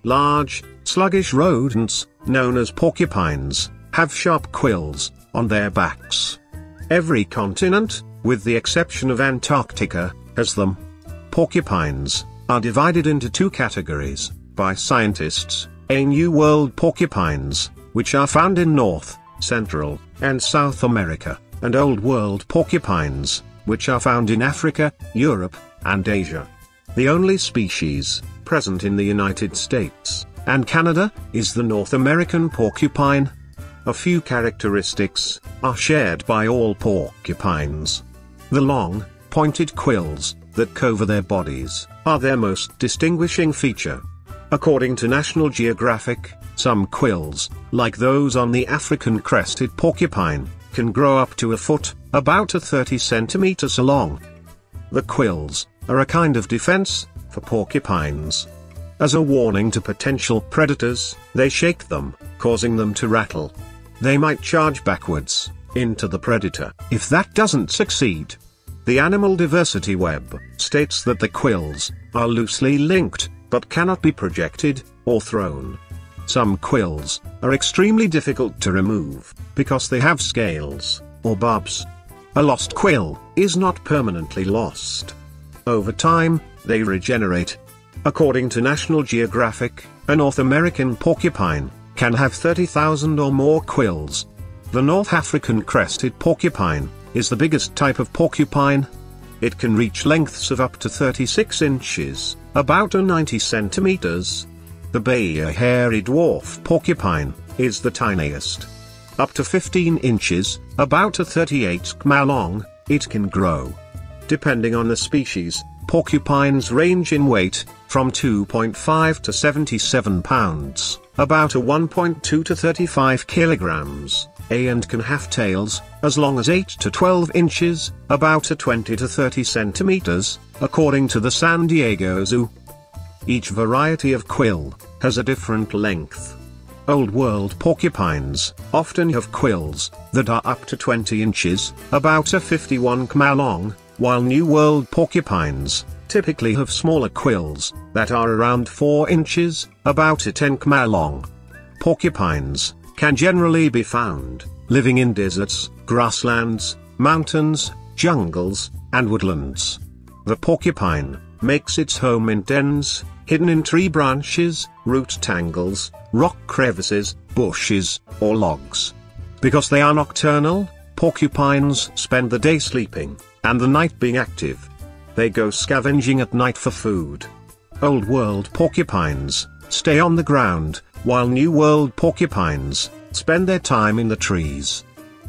Large, sluggish rodents, known as porcupines, have sharp quills on their backs. Every continent, with the exception of Antarctica, has them. Porcupines are divided into two categories by scientists: a New World porcupines, which are found in North, Central, and South America, and Old World porcupines, which are found in Africa, Europe, and Asia. The only species present in the United States and Canada is the North American porcupine. A few characteristics are shared by all porcupines. The long, pointed quills that cover their bodies are their most distinguishing feature. According to National Geographic, some quills, like those on the African crested porcupine, can grow up to a foot, about 30 centimeters long. The quills are a kind of defense for porcupines. As a warning to potential predators, they shake them, causing them to rattle. They might charge backwards into the predator if that doesn't succeed. The Animal Diversity Web states that the quills are loosely linked, but cannot be projected or thrown. Some quills are extremely difficult to remove because they have scales or barbs. A lost quill is not permanently lost. Over time, they regenerate. According to National Geographic, a North American porcupine can have 30,000 or more quills. The North African crested porcupine is the biggest type of porcupine. It can reach lengths of up to 36 inches, about 90 centimeters. The Bayer hairy dwarf porcupine is the tiniest. Up to 15 inches, about 38 km long, it can grow. Depending on the species, porcupines range in weight from 2.5 to 77 pounds, about 1.2 to 35 kilograms, and can have tails as long as 8 to 12 inches, about 20 to 30 centimeters, according to the San Diego Zoo. Each variety of quill has a different length. Old World porcupines often have quills that are up to 20 inches, about 51 km long, while New World porcupines typically have smaller quills that are around 4 inches, about 10 km long. Porcupines can generally be found living in deserts, grasslands, mountains, jungles, and woodlands. The porcupine makes its home in dens, hidden in tree branches, root tangles, rock crevices, bushes, or logs. Because they are nocturnal, porcupines spend the day sleeping, and the night being active. They go scavenging at night for food. Old World porcupines stay on the ground, while New World porcupines spend their time in the trees.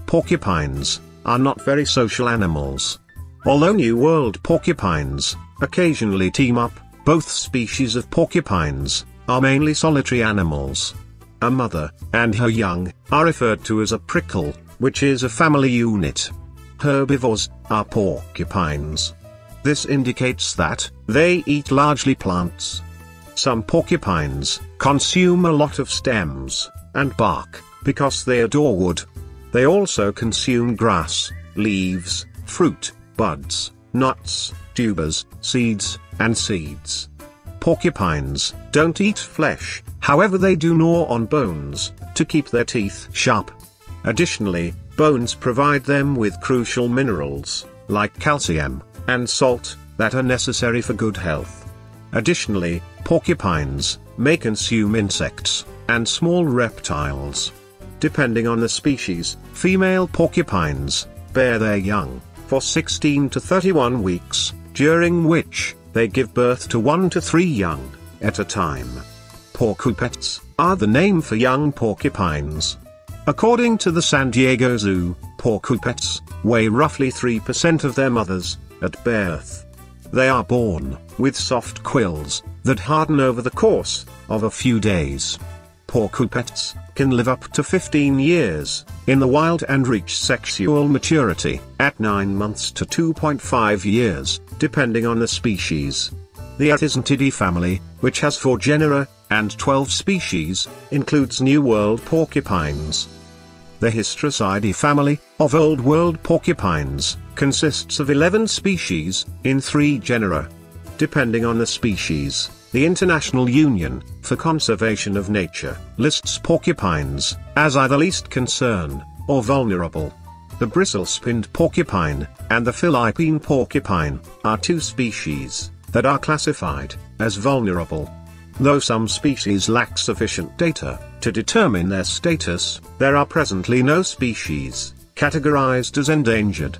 Porcupines are not very social animals. Although New World porcupines occasionally team up, both species of porcupines are mainly solitary animals. A mother and her young are referred to as a prickle, which is a family unit. Herbivores are porcupines. This indicates that they eat largely plants. Some porcupines consume a lot of stems and bark because they adore wood. They also consume grass, leaves, fruit, buds, nuts, tubers, seeds, and seeds. Porcupines don't eat flesh, however they do gnaw on bones to keep their teeth sharp. Additionally, bones provide them with crucial minerals, like calcium and salt, that are necessary for good health. Additionally, porcupines may consume insects and small reptiles. Depending on the species, female porcupines bear their young for 16 to 31 weeks, during which they give birth to 1 to 3 young at a time. Porcupines are the name for young porcupines. According to the San Diego Zoo, porcupines weigh roughly 3% of their mothers at birth. They are born with soft quills that harden over the course of a few days. Porcupines can live up to 15 years in the wild and reach sexual maturity at 9 months to 2.5 years, depending on the species. The Artisanidae family, which has 4 genera and 12 species, includes New World porcupines. The Hystricidae family of Old World porcupines consists of 11 species in 3 genera. Depending on the species, The International Union for Conservation of Nature lists porcupines as either least concern or vulnerable. The bristle-spinned porcupine and the Philippine porcupine are two species that are classified as vulnerable. Though some species lack sufficient data to determine their status, there are presently no species categorized as endangered.